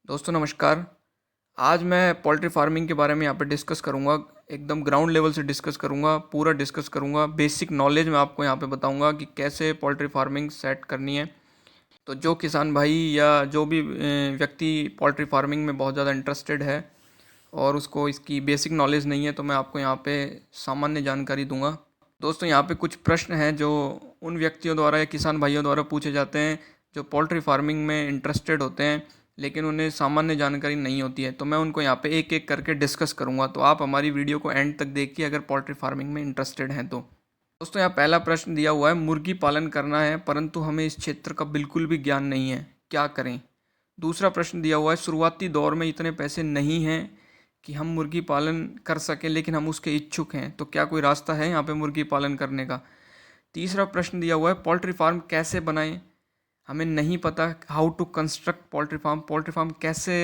दोस्तों नमस्कार। आज मैं पोल्ट्री फार्मिंग के बारे में यहाँ पे डिस्कस करूँगा। एकदम ग्राउंड लेवल से डिस्कस करूँगा, पूरा डिस्कस करूँगा। बेसिक नॉलेज मैं आपको यहाँ पे बताऊँगा कि कैसे पोल्ट्री फार्मिंग सेट करनी है। तो जो किसान भाई या जो भी व्यक्ति पोल्ट्री फार्मिंग में बहुत ज़्यादा इंटरेस्टेड है और उसको इसकी बेसिक नॉलेज नहीं है, तो मैं आपको यहाँ पे सामान्य जानकारी दूंगा। दोस्तों यहाँ पे कुछ प्रश्न हैं जो उन व्यक्तियों द्वारा या किसान भाइयों द्वारा पूछे जाते हैं जो पोल्ट्री फार्मिंग में इंटरेस्टेड होते हैं लेकिन उन्हें सामान्य जानकारी नहीं होती है। तो मैं उनको यहाँ पे एक एक करके डिस्कस करूँगा। तो आप हमारी वीडियो को एंड तक देखिए अगर पोल्ट्री फार्मिंग में इंटरेस्टेड हैं तो। दोस्तों यहाँ पहला प्रश्न दिया हुआ है, मुर्गी पालन करना है परंतु हमें इस क्षेत्र का बिल्कुल भी ज्ञान नहीं है, क्या करें। दूसरा प्रश्न दिया हुआ है, शुरुआती दौर में इतने पैसे नहीं हैं कि हम मुर्गी पालन कर सकें लेकिन हम उसके इच्छुक हैं, तो क्या कोई रास्ता है यहाँ पे मुर्गी पालन करने का। तीसरा प्रश्न दिया हुआ है, पोल्ट्री फार्म कैसे बनाएं, हमें नहीं पता। How to construct poultry farm कैसे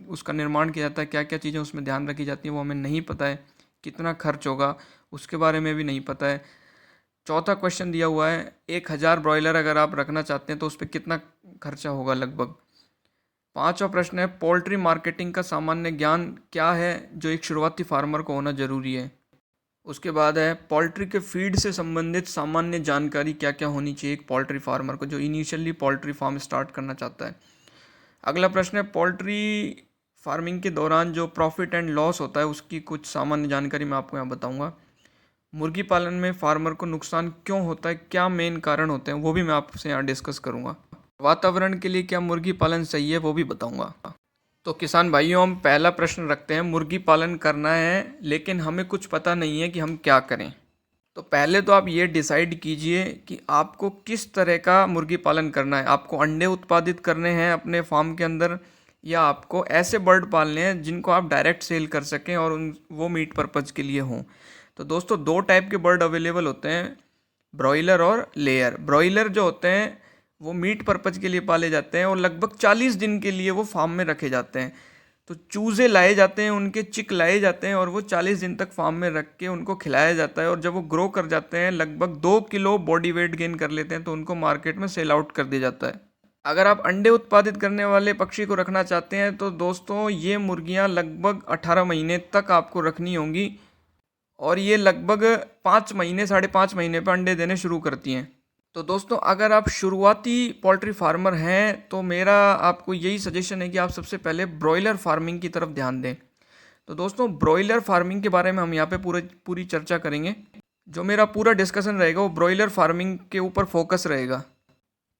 उसका निर्माण किया जाता है, क्या क्या चीज़ें उसमें ध्यान रखी जाती हैं वो हमें नहीं पता है। कितना खर्च होगा उसके बारे में भी नहीं पता है। चौथा क्वेश्चन दिया हुआ है, 1000 ब्रॉयलर अगर आप रखना चाहते हैं तो उस पर कितना खर्चा होगा लगभग। पांचवा प्रश्न है, पोल्ट्री मार्केटिंग का सामान्य ज्ञान क्या है जो एक शुरुआती फार्मर को होना जरूरी है। उसके बाद है, पोल्ट्री के फीड से संबंधित सामान्य जानकारी क्या क्या होनी चाहिए एक पोल्ट्री फार्मर को जो इनिशियली पोल्ट्री फार्म स्टार्ट करना चाहता है। अगला प्रश्न है, पोल्ट्री फार्मिंग के दौरान जो प्रॉफिट एंड लॉस होता है उसकी कुछ सामान्य जानकारी मैं आपको यहाँ बताऊँगा। मुर्गी पालन में फार्मर को नुकसान क्यों होता है, क्या मेन कारण होते हैं वो भी मैं आपसे यहाँ डिस्कस करूँगा। वातावरण के लिए क्या मुर्गी पालन सही है वो भी बताऊँगा। तो किसान भाइयों, हम पहला प्रश्न रखते हैं, मुर्गी पालन करना है लेकिन हमें कुछ पता नहीं है कि हम क्या करें। तो पहले तो आप ये डिसाइड कीजिए कि आपको किस तरह का मुर्गी पालन करना है। आपको अंडे उत्पादित करने हैं अपने फार्म के अंदर या आपको ऐसे बर्ड पालने हैं जिनको आप डायरेक्ट सेल कर सकें और वो मीट पर्पज़ के लिए हों। तो दोस्तों दो टाइप के बर्ड अवेलेबल होते हैं, ब्रॉयलर और लेयर। ब्रॉयलर जो होते हैं वो मीट पर्पज़ के लिए पाले जाते हैं और लगभग 40 दिन के लिए वो फार्म में रखे जाते हैं। तो चूज़े लाए जाते हैं, उनके चिक लाए जाते हैं और वो 40 दिन तक फार्म में रख के उनको खिलाया जाता है और जब वो ग्रो कर जाते हैं, लगभग 2 किलो बॉडी वेट गेन कर लेते हैं, तो उनको मार्केट में सेल आउट कर दिया जाता है। अगर आप अंडे उत्पादित करने वाले पक्षी को रखना चाहते हैं तो दोस्तों ये मुर्गियाँ लगभग 18 महीने तक आपको रखनी होंगी और ये लगभग 5 महीने 5.5 महीने पर अंडे देने शुरू करती हैं। तो दोस्तों अगर आप शुरुआती पोल्ट्री फार्मर हैं तो मेरा आपको यही सजेशन है कि आप सबसे पहले ब्रॉयलर फार्मिंग की तरफ ध्यान दें। तो दोस्तों ब्रॉयलर फार्मिंग के बारे में हम यहाँ पे पूरी चर्चा करेंगे। जो मेरा पूरा डिस्कशन रहेगा वो ब्रॉयलर फार्मिंग के ऊपर फोकस रहेगा,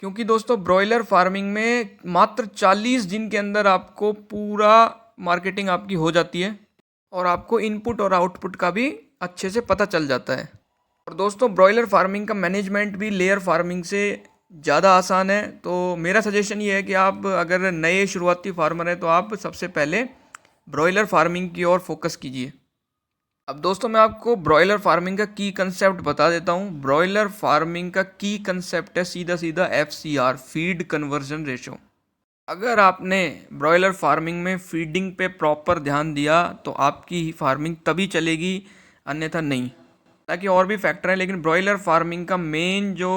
क्योंकि दोस्तों ब्रॉयलर फार्मिंग में मात्र 40 दिन के अंदर आपको पूरा मार्केटिंग आपकी हो जाती है और आपको इनपुट और आउटपुट का भी अच्छे से पता चल जाता है। और दोस्तों ब्रॉयलर फार्मिंग का मैनेजमेंट भी लेयर फार्मिंग से ज़्यादा आसान है। तो मेरा सजेशन ये है कि आप अगर नए शुरुआती फार्मर हैं तो आप सबसे पहले ब्रॉयलर फार्मिंग की ओर फोकस कीजिए। अब दोस्तों मैं आपको ब्रॉयलर फार्मिंग का की कंसेप्ट बता देता हूँ। ब्रॉयलर फार्मिंग का की कंसेप्ट है सीधा सीधा FCR, फीड कन्वर्जन रेशो। अगर आपने ब्रॉयलर फार्मिंग में फीडिंग पे प्रॉपर ध्यान दिया तो आपकी फार्मिंग तभी चलेगी, अन्यथा नहीं। ताकि और भी फैक्टर हैं लेकिन ब्रॉयलर फार्मिंग का मेन जो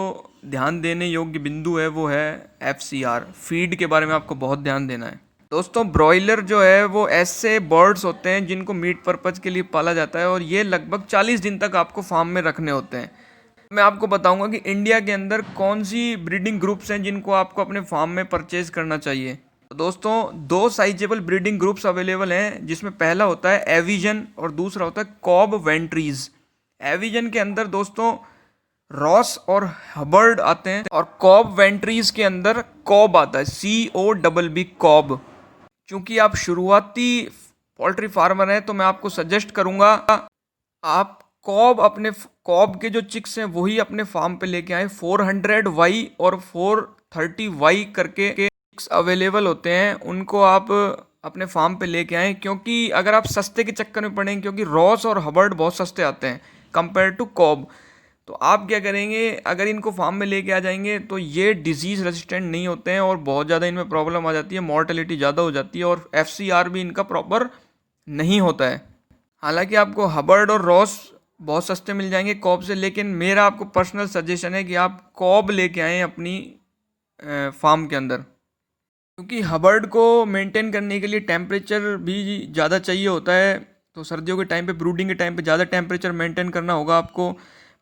ध्यान देने योग्य बिंदु है वो है FCR, फीड के बारे में आपको बहुत ध्यान देना है। दोस्तों ब्रॉयलर जो है वो ऐसे बर्ड्स होते हैं जिनको मीट पर्पज़ के लिए पाला जाता है और ये लगभग 40 दिन तक आपको फार्म में रखने होते हैं। मैं आपको बताऊंगा कि इंडिया के अंदर कौन सी ब्रीडिंग ग्रुप्स हैं जिनको आपको अपने फार्म में परचेज करना चाहिए। तो दोस्तों 2 साइजेबल ब्रीडिंग ग्रुप्स अवेलेबल हैं, जिसमें पहला होता है एविजन और दूसरा होता है कॉब वेंट्रीज। एविजन के अंदर दोस्तों रॉस और हबर्ड आते हैं और कॉब वेंट्रीज के अंदर कॉब आता है, COBB कॉब। क्योंकि आप शुरुआती पोल्ट्री फार्मर हैं तो मैं आपको सजेस्ट करूंगा आप कॉब के जो चिक्स हैं वही अपने फार्म पे लेके आए। 400Y और 430Y करके चिक्स अवेलेबल होते हैं, उनको आप अपने फार्म पे लेके आए। क्योंकि अगर आप सस्ते के चक्कर में पड़ेंगे, क्योंकि रॉस और हबर्ड बहुत सस्ते आते हैं कंपेयर टू कॉब, तो आप क्या करेंगे, अगर इनको फार्म में लेके आ जाएंगे तो ये डिजीज़ रेजिस्टेंट नहीं होते हैं और बहुत ज़्यादा इनमें प्रॉब्लम आ जाती है, मॉर्टेलिटी ज़्यादा हो जाती है और FCR भी इनका प्रॉपर नहीं होता है। हालांकि आपको हबर्ड और रॉस बहुत सस्ते मिल जाएंगे कॉब से, लेकिन मेरा आपको पर्सनल सजेशन है कि आप कॉब लेके आएँ अपनी फार्म के अंदर। क्योंकि हबर्ड को मेंटेन करने के लिए टेम्परेचर भी ज़्यादा चाहिए होता है, तो सर्दियों के टाइम पे, ब्रूडिंग के टाइम पे ज़्यादा टेम्परेचर मेंटेन करना होगा आपको।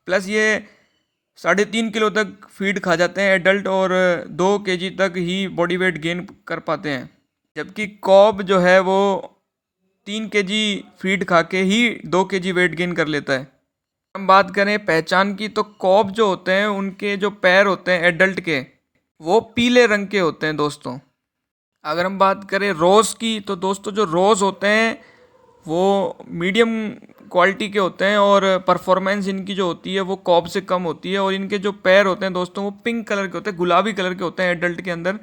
प्लस ये 3.5 किलो तक फीड खा जाते हैं एडल्ट, और 2 kg तक ही बॉडी वेट गेन कर पाते हैं। जबकि कॉब जो है वो 3 kg फीड खा के ही 2 kg वेट गेन कर लेता है। हम बात करें पहचान की, तो कॉब जो होते हैं उनके जो पैर होते हैं एडल्ट के, वो पीले रंग के होते हैं दोस्तों। अगर हम बात करें रोज़ की, तो दोस्तों जो रोज़ होते हैं वो मीडियम क्वालिटी के होते हैं, और परफॉर्मेंस इनकी जो होती है वो कॉब से कम होती है। और इनके जो पैर होते हैं दोस्तों वो पिंक कलर के होते हैं, गुलाबी कलर के होते हैं एडल्ट के अंदर।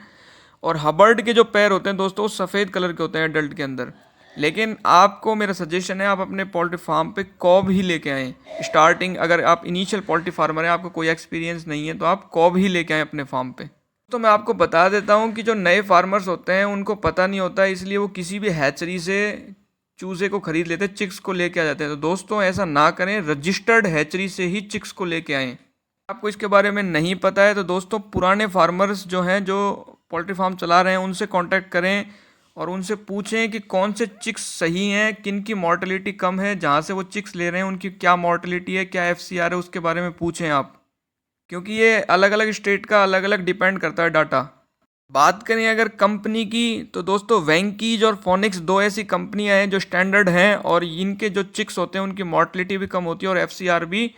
और हबर्ड के जो पैर होते हैं दोस्तों वो सफ़ेद कलर के होते हैं एडल्ट के अंदर। लेकिन आपको मेरा सजेशन है, आप अपने पोल्ट्री फार्म पे कॉब ही लेके आएँ स्टार्टिंग। अगर आप इनिशियल पोल्ट्री फार्मर हैं, आपको कोई एक्सपीरियंस नहीं है, तो आप कॉब ही लेके आएँ अपने फार्म पे। तो मैं आपको बता देता हूँ कि जो नए फार्मर्स होते हैं उनको पता नहीं होता, इसलिए वो किसी भी हैचरी से चूज़े को खरीद लेते हैं, चिक्स को लेके आ जाते हैं। तो दोस्तों ऐसा ना करें, रजिस्टर्ड हैचरी से ही चिक्स को लेके आएँ। आपको इसके बारे में नहीं पता है तो दोस्तों पुराने फार्मर्स जो हैं, जो पोल्ट्री फार्म चला रहे हैं, उनसे कांटेक्ट करें और उनसे पूछें कि कौन से चिक्स सही हैं, किन की मॉर्टेलिटी कम है, जहाँ से वो चिक्स ले रहे हैं उनकी क्या मॉर्टेलिटी है, क्या FCR है, उसके बारे में पूछें आप। क्योंकि ये अलग अलग स्टेट का अलग अलग डिपेंड करता है डाटा। बात करें अगर कंपनी की, तो दोस्तों वेंकीज और फोनिक्स 2 ऐसी कंपनियां हैं जो स्टैंडर्ड हैं, और इनके जो चिक्स होते हैं उनकी मॉर्टेलिटी भी कम होती है और FCR भी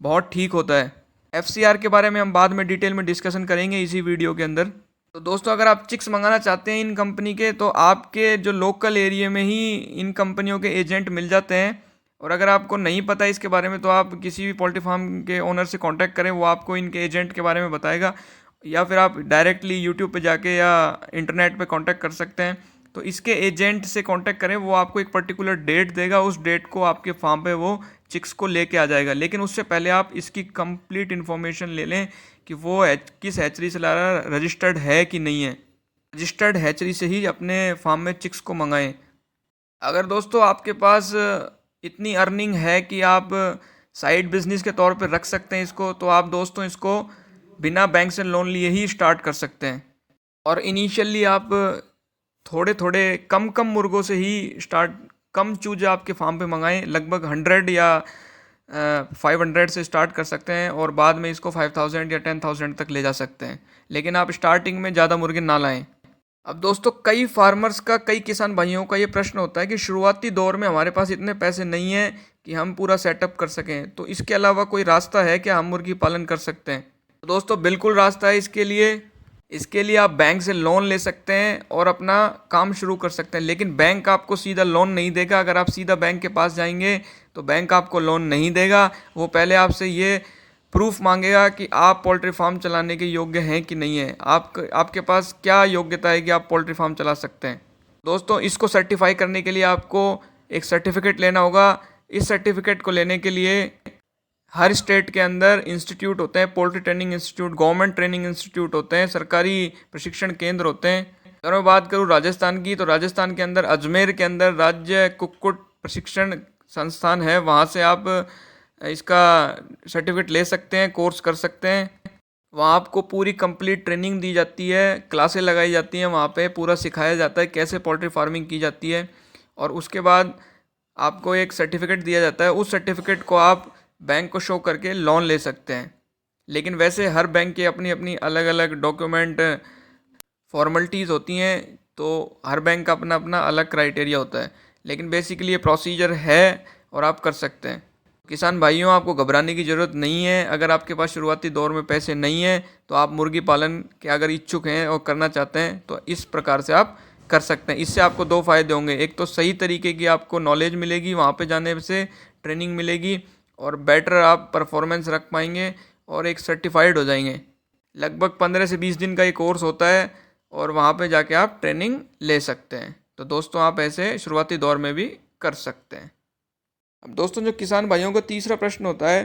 बहुत ठीक होता है। FCR के बारे में हम बाद में डिटेल में डिस्कशन करेंगे इसी वीडियो के अंदर। तो दोस्तों अगर आप चिक्स मंगाना चाहते हैं इन कंपनी के, तो आपके जो लोकल एरिया में ही इन कंपनियों के एजेंट मिल जाते हैं। और अगर आपको नहीं पता इसके बारे में, तो आप किसी भी पोल्ट्री फार्म के ओनर से कांटेक्ट करें, वो आपको इनके एजेंट के बारे में बताएगा। या फिर आप डायरेक्टली यूट्यूब पे जाके या इंटरनेट पे कांटेक्ट कर सकते हैं। तो इसके एजेंट से कांटेक्ट करें, वो आपको एक पर्टिकुलर डेट देगा, उस डेट को आपके फार्म पे वो चिक्स को लेके आ जाएगा। लेकिन उससे पहले आप इसकी कंप्लीट इन्फॉर्मेशन ले लें कि वो किस हैचरी से ला रहा है, रजिस्टर्ड है कि नहीं है। रजिस्टर्ड हैचरी से ही अपने फार्म में चिक्स को मंगाएं। अगर दोस्तों आपके पास इतनी अर्निंग है कि आप साइड बिजनेस के तौर पर रख सकते हैं इसको, तो आप दोस्तों इसको बिना बैंक से लोन लिए ही स्टार्ट कर सकते हैं। और इनिशियली आप थोड़े थोड़े कम कम मुर्गों से ही स्टार्ट, कम चूजे आपके फार्म पे मंगाएं, लगभग 100 या 500 से स्टार्ट कर सकते हैं, और बाद में इसको 5000 या 10,000 तक ले जा सकते हैं। लेकिन आप स्टार्टिंग में ज़्यादा मुर्गे ना लाएं। अब दोस्तों कई फार्मर्स का, कई किसान भाइयों का ये प्रश्न होता है कि शुरुआती दौर में हमारे पास इतने पैसे नहीं हैं कि हम पूरा सेटअप कर सकें, तो इसके अलावा कोई रास्ता है क्या, हम मुर्गी पालन कर सकते हैं? तो दोस्तों बिल्कुल रास्ता है इसके लिए। इसके लिए आप बैंक से लोन ले सकते हैं और अपना काम शुरू कर सकते हैं। लेकिन बैंक आपको सीधा लोन नहीं देगा। अगर आप सीधा बैंक के पास जाएंगे तो बैंक आपको लोन नहीं देगा। वो पहले आपसे ये प्रूफ मांगेगा कि आप पोल्ट्री फार्म चलाने के योग्य हैं कि नहीं है, आपके पास क्या योग्यता है कि आप पोल्ट्री फार्म चला सकते हैं। दोस्तों इसको सर्टिफाई करने के लिए आपको एक सर्टिफिकेट लेना होगा। इस सर्टिफिकेट को लेने के लिए हर स्टेट के अंदर इंस्टीट्यूट होते हैं, poultry training institute, government training institute होते हैं, सरकारी प्रशिक्षण केंद्र होते हैं। अगर मैं बात करूँ राजस्थान की, तो राजस्थान के अंदर अजमेर के अंदर राज्य कुक्कुट प्रशिक्षण संस्थान है, वहाँ से आप इसका सर्टिफिकेट ले सकते हैं, कोर्स कर सकते हैं। वहाँ आपको पूरी कंप्लीट ट्रेनिंग दी जाती है, क्लासें लगाई जाती हैं, वहाँ पे पूरा सिखाया जाता है कैसे पोल्ट्री फार्मिंग की जाती है। और उसके बाद आपको एक सर्टिफिकेट दिया जाता है, उस सर्टिफिकेट को आप बैंक को शो करके लोन ले सकते हैं। लेकिन वैसे हर बैंक की अपनी अपनी अलग अलग डॉक्यूमेंट फॉर्मेलिटीज़ होती हैं, तो हर बैंक का अपना अपना अलग क्राइटेरिया होता है। लेकिन बेसिकली ये प्रोसीजर है और आप कर सकते हैं। किसान भाइयों आपको घबराने की ज़रूरत नहीं है। अगर आपके पास शुरुआती दौर में पैसे नहीं हैं, तो आप मुर्गी पालन के अगर इच्छुक हैं और करना चाहते हैं, तो इस प्रकार से आप कर सकते हैं। इससे आपको 2 फ़ायदे होंगे। एक तो सही तरीके की आपको नॉलेज मिलेगी, वहाँ पे जाने से ट्रेनिंग मिलेगी, और बेटर आप परफॉर्मेंस रख पाएंगे और एक सर्टिफाइड हो जाएंगे। लगभग 15 से 20 दिन का ये कोर्स होता है, और वहाँ पे जाके आप ट्रेनिंग ले सकते हैं। तो दोस्तों आप ऐसे शुरुआती दौर में भी कर सकते हैं। अब दोस्तों जो किसान भाइयों का तीसरा प्रश्न होता है,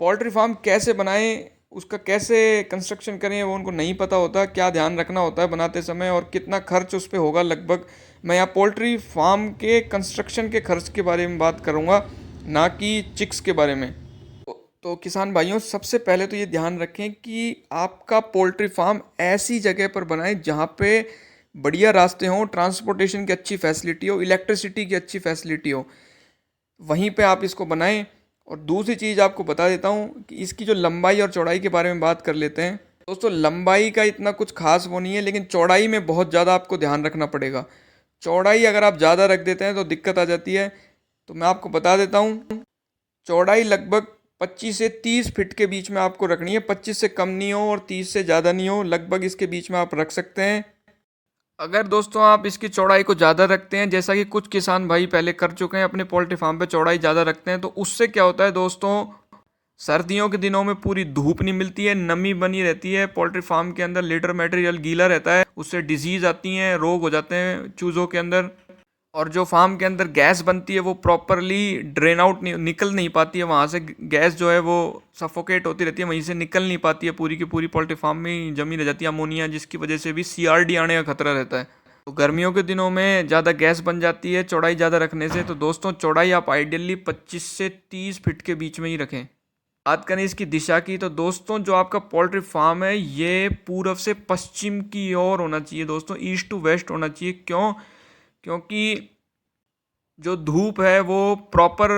पोल्ट्री फार्म कैसे बनाएं, उसका कैसे कंस्ट्रक्शन करें, वो उनको नहीं पता होता। क्या ध्यान रखना होता है बनाते समय और कितना खर्च उस पर होगा लगभग। मैं यहाँ पोल्ट्री फार्म के कंस्ट्रक्शन के खर्च के बारे में बात करूँगा, ना कि चिक्स के बारे में। तो किसान भाइयों सबसे पहले तो ये ध्यान रखें कि आपका पोल्ट्री फार्म ऐसी जगह पर बनाएं जहाँ पे बढ़िया रास्ते हों, ट्रांसपोर्टेशन की अच्छी फैसिलिटी हो, इलेक्ट्रिसिटी की अच्छी फैसिलिटी हो, वहीं पे आप इसको बनाएं। और दूसरी चीज़ आपको बता देता हूँ कि इसकी जो लंबाई और चौड़ाई के बारे में बात कर लेते हैं। दोस्तों लंबाई का इतना कुछ खास वो नहीं है, लेकिन चौड़ाई में बहुत ज़्यादा आपको ध्यान रखना पड़ेगा। चौड़ाई अगर आप ज़्यादा रख देते हैं तो दिक्कत आ जाती है। तो मैं आपको बता देता हूँ, चौड़ाई लगभग 25 से 30 फीट के बीच में आपको रखनी है। 25 से कम नहीं हो और 30 से ज़्यादा नहीं हो, लगभग इसके बीच में आप रख सकते हैं। अगर दोस्तों आप इसकी चौड़ाई को ज़्यादा रखते हैं, जैसा कि कुछ किसान भाई पहले कर चुके हैं, अपने पोल्ट्री फार्म पे चौड़ाई ज़्यादा रखते हैं, तो उससे क्या होता है दोस्तों, सर्दियों के दिनों में पूरी धूप नहीं मिलती है, नमी बनी रहती है पोल्ट्री फार्म के अंदर, लीडर मटेरियल गीला रहता है, उससे डिजीज़ आती हैं, रोग हो जाते हैं चूज़ों के अंदर। और जो फार्म के अंदर गैस बनती है वो प्रॉपरली ड्रेन आउट नहीं निकल नहीं पाती है, वहाँ से गैस जो है वो सफोकेट होती रहती है, वहीं से निकल नहीं पाती है, पूरी की पूरी पोल्ट्री फार्म में ही जमी रह जाती है अमोनिया, जिसकी वजह से भी CRD आने का खतरा रहता है। तो गर्मियों के दिनों में ज़्यादा गैस बन जाती है चौड़ाई ज़्यादा रखने से। तो दोस्तों चौड़ाई आप आइडियली 25 से 30 फीट के बीच में ही रखें। बात करें इसकी दिशा की, तो दोस्तों जो आपका पोल्ट्री फार्म है ये पूर्व से पश्चिम की ओर होना चाहिए दोस्तों, ईस्ट टू वेस्ट होना चाहिए। क्यों? क्योंकि जो धूप है वो प्रॉपर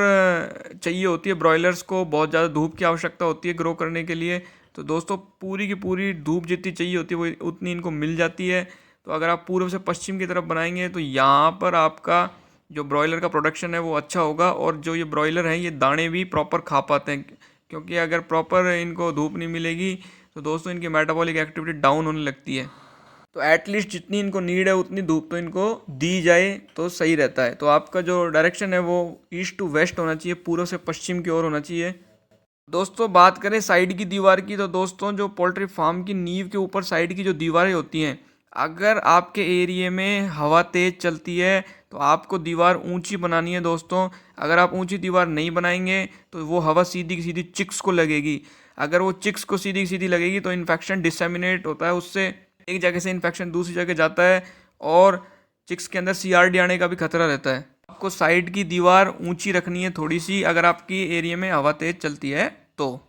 चाहिए होती है, ब्रॉयलर्स को बहुत ज़्यादा धूप की आवश्यकता होती है ग्रो करने के लिए। तो दोस्तों पूरी की पूरी धूप जितनी चाहिए होती है वो उतनी इनको मिल जाती है। तो अगर आप पूर्व से पश्चिम की तरफ बनाएंगे तो यहाँ पर आपका जो ब्रॉयलर का प्रोडक्शन है वो अच्छा होगा, और जो ये ब्रॉयलर हैं ये दाने भी प्रॉपर खा पाते हैं। क्योंकि अगर प्रॉपर इनको धूप नहीं मिलेगी तो दोस्तों इनकी मेटाबॉलिक एक्टिविटी डाउन होने लगती है। तो एटलीस्ट जितनी इनको नीड है उतनी धूप तो इनको दी जाए तो सही रहता है। तो आपका जो डायरेक्शन है वो ईस्ट टू वेस्ट होना चाहिए, पूर्व से पश्चिम की ओर होना चाहिए। दोस्तों बात करें साइड की दीवार की, तो दोस्तों जो पोल्ट्री फार्म की नींव के ऊपर साइड की जो दीवारें होती हैं, अगर आपके एरिए में हवा तेज़ चलती है तो आपको दीवार ऊंची बनानी है दोस्तों। अगर आप ऊंची दीवार नहीं बनाएंगे तो वो हवा सीधी की सीधी चिक्स को लगेगी। अगर वो चिक्स को सीधी सीधी लगेगी तो इन्फेक्शन डिसेमिनेट होता है, उससे एक जगह से इन्फेक्शन दूसरी जगह जाता है और चिक्स के अंदर CRD आने का भी खतरा रहता है। आपको साइड की दीवार ऊंची रखनी है थोड़ी सी, अगर आपकी एरिया में हवा तेज़ चलती है तो।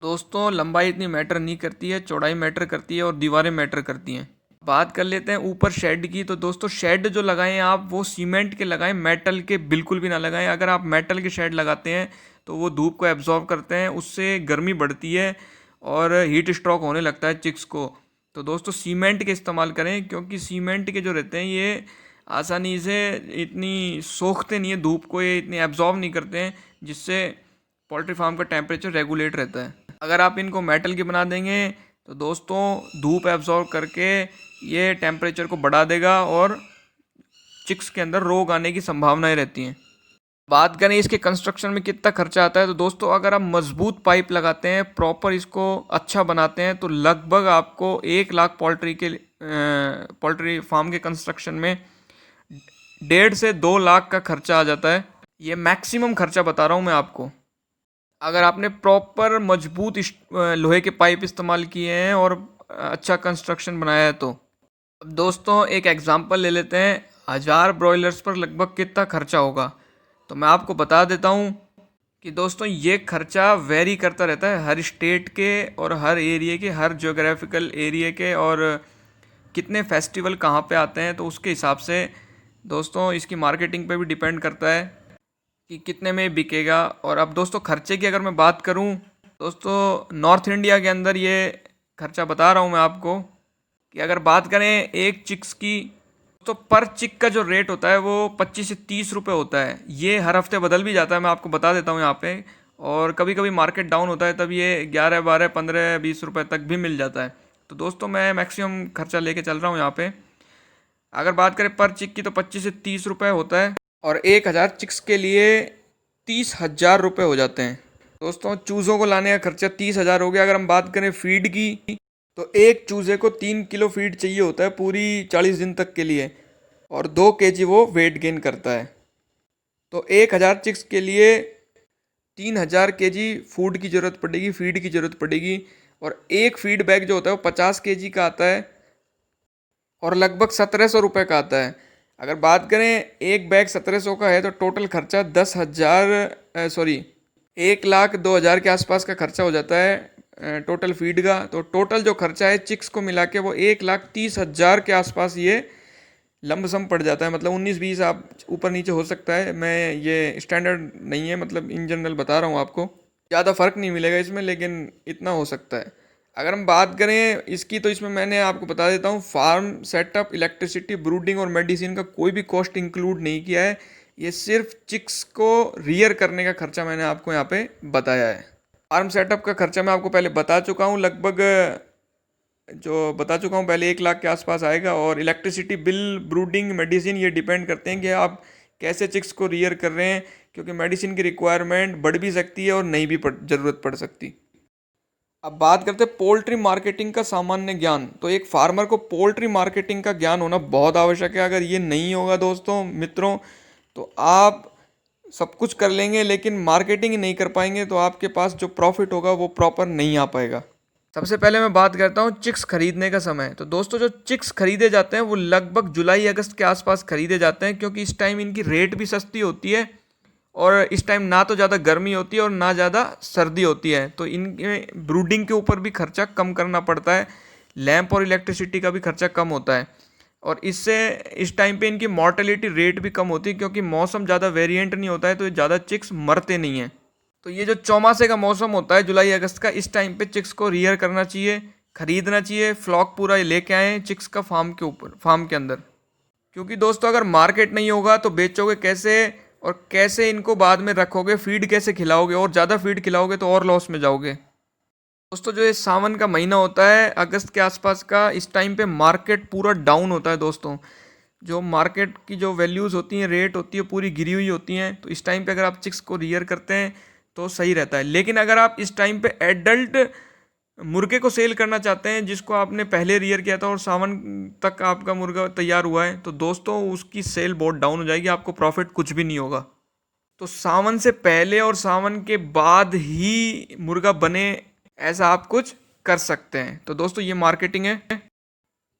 दोस्तों लंबाई इतनी मैटर नहीं करती है, चौड़ाई मैटर करती है और दीवारें मैटर करती हैं। बात कर लेते हैं ऊपर शेड की। तो दोस्तों शेड जो लगाएं आप वो सीमेंट के लगाएं, मेटल के बिल्कुल भी ना लगाएं। अगर आप मेटल के शेड लगाते हैं तो वो धूप को एब्जॉर्ब करते हैं, उससे गर्मी बढ़ती है और हीट स्ट्रोक होने लगता है चिक्स को। तो दोस्तों सीमेंट के इस्तेमाल करें, क्योंकि सीमेंट के जो रहते हैं ये आसानी से इतनी सोखते नहीं है धूप को, ये इतनी एब्जॉर्ब नहीं करते हैं, जिससे पोल्ट्री फार्म का टेम्परेचर रेगुलेट रहता है। अगर आप इनको मेटल के बना देंगे तो दोस्तों धूप एब्जॉर्ब करके ये टेम्परेचर को बढ़ा देगा और चिक्स के अंदर रोग आने की संभावनाएं रहती हैं। बात करें इसके कंस्ट्रक्शन में कितना खर्चा आता है, तो दोस्तों अगर आप मजबूत पाइप लगाते हैं, प्रॉपर इसको अच्छा बनाते हैं, तो लगभग आपको 1 लाख पोल्ट्री फार्म के कंस्ट्रक्शन में 1.5 से 2 लाख का खर्चा आ जाता है। ये मैक्सिमम खर्चा बता रहा हूँ मैं आपको, अगर आपने प्रॉपर मजबूत लोहे के पाइप इस्तेमाल किए हैं और अच्छा कंस्ट्रक्शन बनाया है तो। अब दोस्तों एक एग्जांपल ले लेते हैं, 1000 ब्रॉयलर्स पर लगभग कितना खर्चा होगा। तो मैं आपको बता देता हूँ कि दोस्तों ये खर्चा वेरी करता रहता है हर स्टेट के और हर एरिया के, हर ज्योग्राफिकल एरिया के, और कितने फेस्टिवल कहाँ पे आते हैं तो उसके हिसाब से दोस्तों इसकी मार्केटिंग पे भी डिपेंड करता है कि कितने में बिकेगा। और अब दोस्तों खर्चे की अगर मैं बात करूं, दोस्तों नॉर्थ इंडिया के अंदर ये खर्चा बता रहा हूं मैं आपको कि अगर बात करें एक चिक्स की, तो पर चिक का जो रेट होता है वो 25 से 30 रुपये होता है। ये हर हफ्ते बदल भी जाता है, मैं आपको बता देता हूँ यहाँ पे। और कभी कभी मार्केट डाउन होता है तब ये 11, 12, 15, 20 रुपये तक भी मिल जाता है। तो दोस्तों मैं मैक्सिमम खर्चा लेके चल रहा हूँ यहाँ पे। अगर बात करें पर चिक की तो 25 से 30 रुपये होता है, और 1000 चिक्स के लिए 30,000 रुपये हो जाते हैं। दोस्तों चूज़ों को लाने का खर्चा 30,000 हो गया। अगर हम बात करें फीड की, तो एक चूज़े को 3 किलो फीड चाहिए होता है पूरी 40 दिन तक के लिए, और 2 kg वो वेट गेन करता है। तो 1000 चिक्स के लिए 3000 kg फूड की ज़रूरत पड़ेगी, फीड की ज़रूरत पड़ेगी। और एक फीड बैग जो होता है वो 50 kg का आता है और लगभग 1700 रुपये का आता है। अगर बात करें एक बैग 1700 का है तो टोटल खर्चा 1,02,000 के आसपास का खर्चा हो जाता है टोटल फीड का। तो टोटल जो खर्चा है चिक्स को मिला के वो 1,30,000 के आसपास ये लमसम पड़ जाता है, मतलब 19-20 आप ऊपर नीचे हो सकता है। मैं ये स्टैंडर्ड नहीं है, मतलब इन जनरल बता रहा हूँ आपको। ज़्यादा फर्क नहीं मिलेगा इसमें, लेकिन इतना हो सकता है। अगर हम बात करें इसकी, तो इसमें मैंने आपको बता देता हूँ, फार्म सेटअप, इलेक्ट्रिसिटी, ब्रूडिंग और मेडिसिन का कोई भी कॉस्ट इंक्लूड नहीं किया है। ये सिर्फ चिक्स को रियर करने का खर्चा मैंने आपको यहाँ पे बताया है। फार्म सेटअप का खर्चा मैं आपको पहले बता चुका हूँ, लगभग जो बता चुका हूँ पहले 1 लाख के आसपास आएगा। और इलेक्ट्रिसिटी बिल, ब्रूडिंग, मेडिसिन, ये डिपेंड करते हैं कि आप कैसे चिक्स को रियर कर रहे हैं, क्योंकि मेडिसिन की रिक्वायरमेंट बढ़ भी सकती है और नहीं भी ज़रूरत पड़ सकती। अब बात करते हैं पोल्ट्री मार्केटिंग का सामान्य ज्ञान। तो एक फार्मर को पोल्ट्री मार्केटिंग का ज्ञान होना बहुत आवश्यक है। अगर ये नहीं होगा दोस्तों, मित्रों, तो आप सब कुछ कर लेंगे लेकिन मार्केटिंग नहीं कर पाएंगे, तो आपके पास जो प्रॉफिट होगा वो प्रॉपर नहीं आ पाएगा। सबसे पहले मैं बात करता हूँ चिक्स खरीदने का समय। तो दोस्तों, जो चिक्स खरीदे जाते हैं वो लगभग जुलाई अगस्त के आसपास खरीदे जाते हैं, क्योंकि इस टाइम इनकी रेट भी सस्ती होती है और इस टाइम ना तो ज़्यादा गर्मी होती है और ना ज़्यादा सर्दी होती है। तो इनके ब्रूडिंग के ऊपर भी खर्चा कम करना पड़ता है, लैंप और इलेक्ट्रिसिटी का भी खर्चा कम होता है। और इससे इस टाइम पे इनकी मॉर्टेलिटी रेट भी कम होती है, क्योंकि मौसम ज़्यादा वेरिएंट नहीं होता है, तो ज़्यादा चिक्स मरते नहीं हैं। तो ये जो चौमासे का मौसम होता है जुलाई अगस्त का, इस टाइम पे चिक्स को रियर करना चाहिए, खरीदना चाहिए, फ्लॉक पूरा लेके आए चिक्स का फार्म के ऊपर, फार्म के अंदर। क्योंकि दोस्तों, अगर मार्केट नहीं होगा तो बेचोगे कैसे, और कैसे इनको बाद में रखोगे, फीड कैसे खिलाओगे, और ज़्यादा फीड खिलाओगे तो और लॉस में जाओगे। दोस्तों, जो ये सावन का महीना होता है अगस्त के आसपास का, इस टाइम पे मार्केट पूरा डाउन होता है दोस्तों। जो मार्केट की जो वैल्यूज़ होती हैं, रेट होती है, पूरी गिरी हुई होती हैं। तो इस टाइम पे अगर आप चिक्स को रियर करते हैं तो सही रहता है। लेकिन अगर आप इस टाइम पे एडल्ट मुर्गे को सेल करना चाहते हैं, जिसको आपने पहले रियर किया था और सावन तक आपका मुर्गा तैयार हुआ है, तो दोस्तों उसकी सेल बहुत डाउन हो जाएगी, आपको प्रॉफिट कुछ भी नहीं होगा। तो सावन से पहले और सावन के बाद ही मुर्गा बने, ऐसा आप कुछ कर सकते हैं। तो दोस्तों, ये मार्केटिंग है।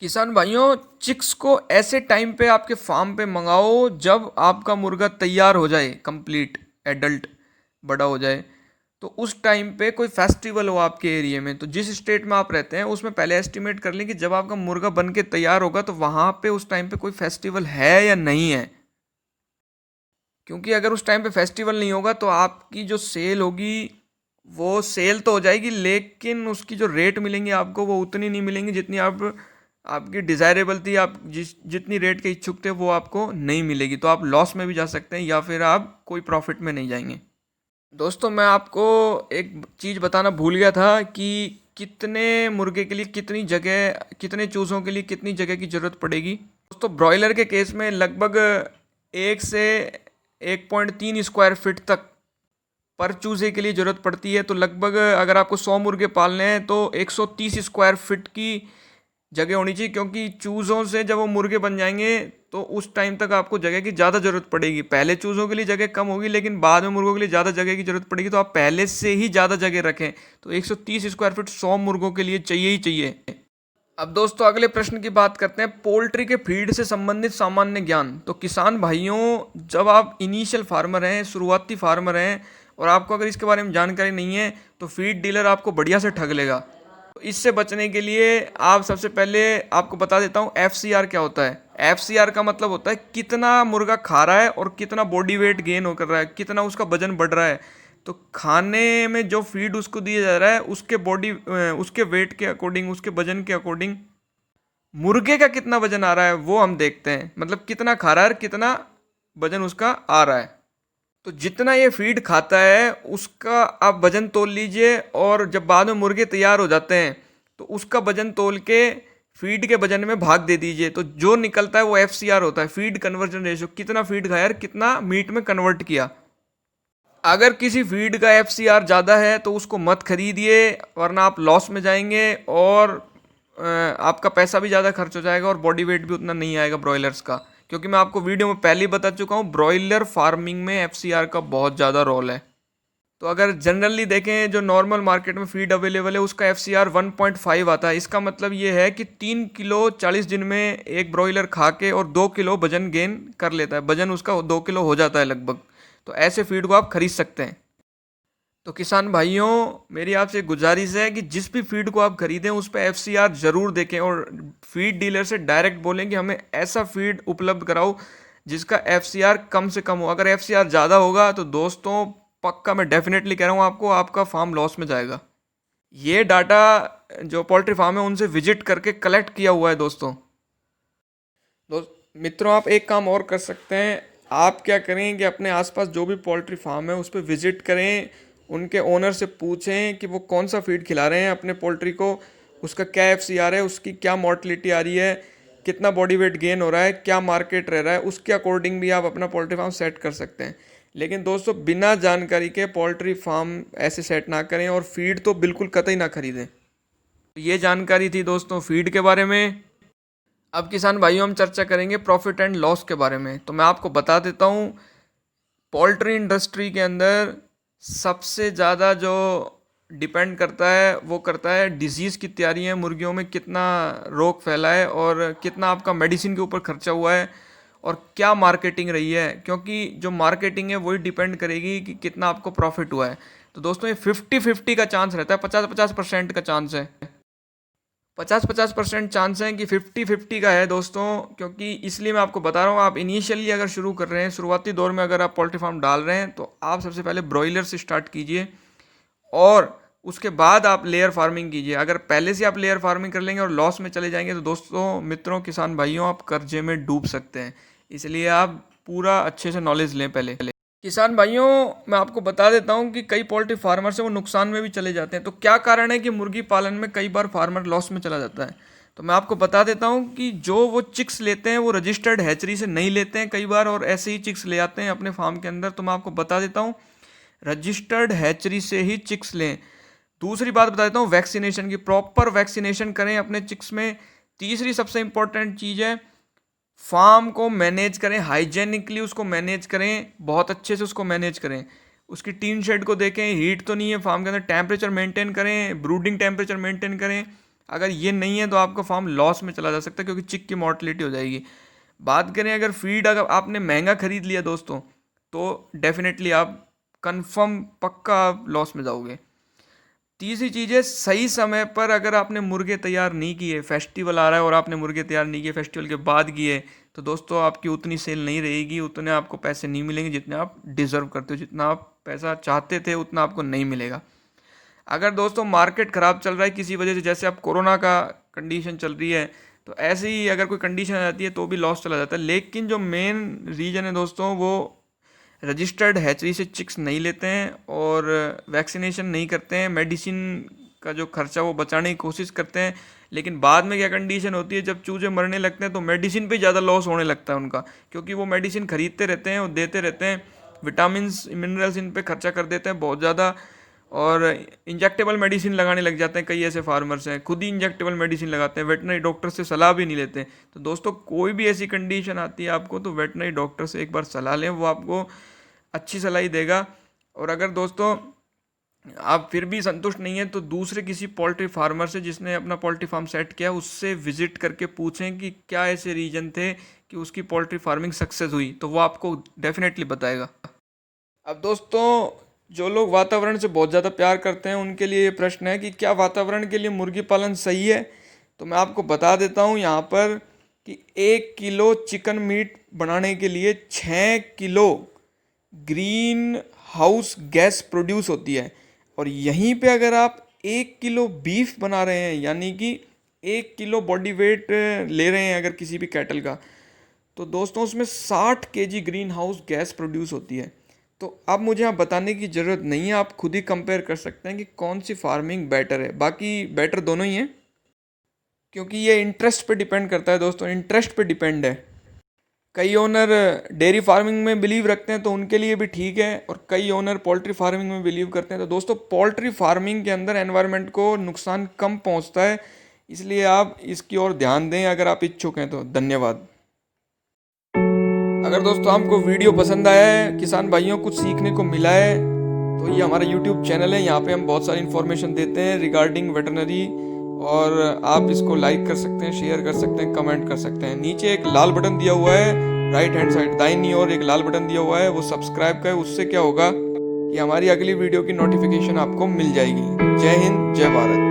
किसान भाइयों, चिक्स को ऐसे टाइम पे आपके फार्म पे मंगाओ जब आपका मुर्गा तैयार हो जाए, कंप्लीट एडल्ट बड़ा हो जाए। तो उस टाइम पे कोई फेस्टिवल हो आपके एरिया में, तो जिस स्टेट में आप रहते हैं उसमें पहले एस्टिमेट कर लें कि जब आपका मुर्गा बन के तैयार होगा तो वहाँ पे उस टाइम पे कोई फेस्टिवल है या नहीं है। क्योंकि अगर उस टाइम पे फेस्टिवल नहीं होगा तो आपकी जो सेल होगी वो सेल तो हो जाएगी, लेकिन उसकी जो रेट मिलेंगी आपको वो उतनी नहीं मिलेंगी जितनी आपकी डिज़ायरेबल थी। आप जितनी रेट के इच्छुक थे वो आपको नहीं मिलेगी, तो आप लॉस में भी जा सकते हैं या फिर आप कोई प्रॉफिट में नहीं जाएंगे। दोस्तों, मैं आपको एक चीज़ बताना भूल गया था कि कितने मुर्गे के लिए कितनी जगह, कितने चूज़ों के लिए कितनी जगह की ज़रूरत पड़ेगी। दोस्तों, ब्रॉयलर के केस में लगभग 1 से 1.3 स्क्वायर फीट तक पर चूज़े के लिए ज़रूरत पड़ती है। तो लगभग अगर आपको 100 मुर्गे पालने हैं तो 130 स्क्वायर फीट की जगह होनी चाहिए, क्योंकि चूज़ों से जब वो मुर्गे बन जाएंगे तो उस टाइम तक आपको जगह की ज़्यादा ज़रूरत पड़ेगी। पहले चूज़ों के लिए जगह कम होगी, लेकिन बाद में मुर्गों के लिए ज़्यादा जगह की ज़रूरत पड़ेगी, तो आप पहले से ही ज़्यादा जगह रखें। तो 130 स्क्वायर फीट 100 मुर्गों के लिए चाहिए ही चाहिए। अब दोस्तों, अगले प्रश्न की बात करते हैं, पोल्ट्री के फीड से संबंधित सामान्य ज्ञान। तो किसान भाइयों, जब आप इनिशियल फार्मर हैं, शुरुआती फार्मर हैं, और आपको अगर इसके बारे में जानकारी नहीं है तो फीड डीलर आपको बढ़िया से ठग लेगा। तो इससे बचने के लिए आप सबसे पहले आपको बता देता हूँ FCR क्या होता है। FCR का मतलब होता है कितना मुर्गा खा रहा है और कितना बॉडी वेट गेन हो कर रहा है, कितना उसका वजन बढ़ रहा है। तो खाने में जो फीड उसको दिया जा रहा है उसके वेट के अकॉर्डिंग, उसके वजन के अकॉर्डिंग मुर्गे का कितना वजन आ रहा है वो हम देखते हैं। मतलब कितना खा रहा है और कितना वजन उसका आ रहा है। तो जितना ये फीड खाता है उसका आप वजन तोल लीजिए, और जब बाद में मुर्गे तैयार हो जाते हैं तो उसका वजन तोल के फीड के वजन में भाग दे दीजिए। तो जो निकलता है वो FCR होता है, फीड कन्वर्जन रेशियो। कितना फीड खाया और कितना मीट में कन्वर्ट किया। अगर किसी फीड का FCR ज़्यादा है तो उसको मत खरीदिए, वरना आप लॉस में जाएंगे और आपका पैसा भी ज़्यादा खर्च हो जाएगा और बॉडी वेट भी उतना नहीं आएगा ब्रॉयलर्स का। क्योंकि मैं आपको वीडियो में पहले ही बता चुका हूँ, ब्रॉयलर फार्मिंग में FCR का बहुत ज़्यादा रोल है। तो अगर जनरली देखें, जो नॉर्मल मार्केट में फीड अवेलेबल है उसका FCR 1.5 आता है। इसका मतलब ये है कि 3 किलो 40 दिन में एक ब्रॉयलर खा के और 2 किलो वजन गेन कर लेता है, वजन उसका 2 किलो हो जाता है लगभग। तो ऐसे फीड को आप खरीद सकते हैं। तो किसान भाइयों, मेरी आपसे गुजारिश है कि जिस भी फीड को आप खरीदें उस पर एफसीआर ज़रूर देखें और फीड डीलर से डायरेक्ट बोलें कि हमें ऐसा फीड उपलब्ध कराओ जिसका एफसीआर कम से कम हो। अगर एफसीआर ज़्यादा होगा तो दोस्तों पक्का मैं डेफिनेटली कह रहा हूँ आपको, आपका फार्म लॉस में जाएगा। ये डाटा जो पोल्ट्री फार्म है उनसे विजिट करके कलेक्ट किया हुआ है दोस्तों। मित्रों, आप एक काम और कर सकते हैं। आप क्या करें कि अपने आसपास जो भी पोल्ट्री फार्म है उस पर विजिट करें, उनके ओनर से पूछें कि वो कौन सा फीड खिला रहे हैं अपने पोल्ट्री को, उसका क्या एफसीआर है, उसकी क्या मोर्टलिटी आ रही है, कितना बॉडी वेट गेन हो रहा है, क्या मार्केट रह रहा है, उसके अकॉर्डिंग भी आप अपना पोल्ट्री फार्म सेट कर सकते हैं। लेकिन दोस्तों बिना जानकारी के पोल्ट्री फार्म ऐसे सेट ना करें और फीड तो बिल्कुल कतई ना खरीदें। ये जानकारी थी दोस्तों फीड के बारे में। अब किसान भाइयों हम चर्चा करेंगे प्रॉफिट एंड लॉस के बारे में। तो मैं आपको बता देता हूँ, पोल्ट्री इंडस्ट्री के अंदर सबसे ज़्यादा जो डिपेंड करता है वो करता है डिजीज़ की तैयारी है, मुर्गियों में कितना रोग फैला है और कितना आपका मेडिसिन के ऊपर खर्चा हुआ है और क्या मार्केटिंग रही है, क्योंकि जो मार्केटिंग है वही डिपेंड करेगी कि कितना आपको प्रॉफिट हुआ है। तो दोस्तों ये 50-50 का चांस रहता है, 50-50% का चांस है। 50-50% चांस है कि 50-50 का है दोस्तों, क्योंकि इसलिए मैं आपको बता रहा हूँ। आप इनिशियली अगर शुरू कर रहे हैं, शुरुआती दौर में अगर आप पोल्ट्री फार्म डाल रहे हैं तो आप सबसे पहले ब्रॉयलर से स्टार्ट कीजिए और उसके बाद आप लेयर फार्मिंग कीजिए। अगर पहले से आप लेयर फार्मिंग कर लेंगे और लॉस में चले जाएंगे तो दोस्तों, मित्रों, किसान भाइयों, आप कर्जे में डूब सकते हैं। इसलिए आप पूरा अच्छे से नॉलेज लें पहले। किसान भाइयों, मैं आपको बता देता हूं कि कई पोल्ट्री फार्मर्स हैं वो नुकसान में भी चले जाते हैं। तो क्या कारण है कि मुर्गी पालन में कई बार फार्मर लॉस में चला जाता है? तो मैं आपको बता देता हूं कि जो वो चिक्स लेते हैं वो रजिस्टर्ड हैचरी से नहीं लेते हैं कई बार, और ऐसे ही चिक्स ले आते हैं अपने फार्म के अंदर। तो मैं आपको बता देता हूँ, रजिस्टर्ड हैचरी से ही चिक्स लें। दूसरी बात बता देता हूँ, वैक्सीनेशन की प्रॉपर वैक्सीनेशन करें अपने चिक्स में। तीसरी सबसे इंपॉर्टेंट चीज़ है, फार्म को मैनेज करें हाइजेनिकली, उसको मैनेज करें, बहुत अच्छे से उसको मैनेज करें। उसकी टीन शेड को देखें, हीट तो नहीं है फार्म के अंदर, टेम्परेचर मेंटेन करें, ब्रूडिंग टेम्परेचर मेंटेन करें। अगर ये नहीं है तो आपका फार्म लॉस में चला जा सकता है, क्योंकि चिक की मॉर्टलिटी हो जाएगी। बात करें अगर फीड, अगर आपने महंगा खरीद लिया दोस्तों, तो डेफिनेटली आप कंफर्म पक्का लॉस में जाओगे। तीसरी चीज़ है, सही समय पर अगर आपने मुर्गे तैयार नहीं किए, फेस्टिवल आ रहा है और आपने मुर्गे तैयार नहीं किए, फेस्टिवल के बाद किए, तो दोस्तों आपकी उतनी सेल नहीं रहेगी, उतने आपको पैसे नहीं मिलेंगे जितने आप डिज़र्व करते हो, जितना आप पैसा चाहते थे उतना आपको नहीं मिलेगा। अगर दोस्तों मार्केट ख़राब चल रहा है किसी वजह से, जैसे अब कोरोना का कंडीशन चल रही है, तो ऐसे ही अगर कोई कंडीशन आ जाती है तो भी लॉस चला जाता है। लेकिन जो मेन रीज़न है दोस्तों, वो रजिस्टर्ड हैचरी से चिक्स नहीं लेते हैं और वैक्सीनेशन नहीं करते हैं, मेडिसिन का जो खर्चा वो बचाने की कोशिश करते हैं। लेकिन बाद में क्या कंडीशन होती है, जब चूजे मरने लगते हैं तो मेडिसिन पे ज़्यादा लॉस होने लगता है उनका, क्योंकि वो मेडिसिन खरीदते रहते हैं और देते रहते हैं, विटामिन्स मिनरल्स इन पे खर्चा कर देते हैं बहुत ज़्यादा, और इंजेक्टेबल मेडिसिन लगाने लग जाते हैं। कई ऐसे फार्मर्स हैं खुद ही इंजेक्टेबल मेडिसिन लगाते हैं, वेटनरी डॉक्टर से सलाह भी नहीं लेते। तो दोस्तों कोई भी ऐसी कंडीशन आती है आपको तो वेटनरी डॉक्टर से एक बार सलाह लें, वो आपको अच्छी सलाह ही देगा। और अगर दोस्तों आप फिर भी संतुष्ट नहीं है तो दूसरे किसी पोल्ट्री फार्मर से जिसने अपना पोल्ट्री फार्म सेट किया उससे विजिट करके पूछें कि क्या ऐसे रीजन थे कि उसकी पोल्ट्री फार्मिंग सक्सेस हुई, तो वो आपको डेफिनेटली बताएगा। अब दोस्तों जो लोग वातावरण से बहुत ज़्यादा प्यार करते हैं उनके लिए ये प्रश्न है कि क्या वातावरण के लिए मुर्गी पालन सही है? तो मैं आपको बता देता हूँ यहाँ पर कि 1 किलो चिकन मीट बनाने के लिए 6 kilo green house gas produce होती है। और यहीं पे अगर आप 1 किलो बीफ बना रहे हैं, यानी कि 1 किलो बॉडी वेट ले रहे हैं अगर किसी भी कैटल का, तो दोस्तों उसमें 60 KG green house gas produce होती है। तो अब मुझे यहाँ बताने की ज़रूरत नहीं है, आप खुद ही कंपेयर कर सकते हैं कि कौन सी फार्मिंग बेटर है। बाकी बेटर दोनों ही हैं, क्योंकि ये इंटरेस्ट पे डिपेंड करता है दोस्तों, इंटरेस्ट पे डिपेंड है। कई ओनर डेयरी फार्मिंग में बिलीव रखते हैं तो उनके लिए भी ठीक है, और कई ओनर पोल्ट्री फार्मिंग में बिलीव करते हैं। तो दोस्तों पोल्ट्री फार्मिंग के अंदर एनवायरनमेंट को नुकसान कम पहुंचता है, इसलिए आप इसकी ओर ध्यान दें अगर आप इच्छुक हैं तो। धन्यवाद। अगर दोस्तों आपको वीडियो पसंद आया है, किसान भाइयों कुछ सीखने को मिला है, तो ये हमारा यूट्यूब चैनल है, यहाँ पे हम बहुत सारी इन्फॉर्मेशन देते हैं रिगार्डिंग वेटरनरी, और आप इसको लाइक कर सकते हैं, शेयर कर सकते हैं, कमेंट कर सकते हैं। नीचे एक लाल बटन दिया हुआ है राइट हैंड साइड दाहिनी ओर, एक लाल बटन दिया हुआ है, वो सब्सक्राइब का है। उससे क्या होगा, कि हमारी अगली वीडियो की नोटिफिकेशन आपको मिल जाएगी। जय हिंद, जय भारत।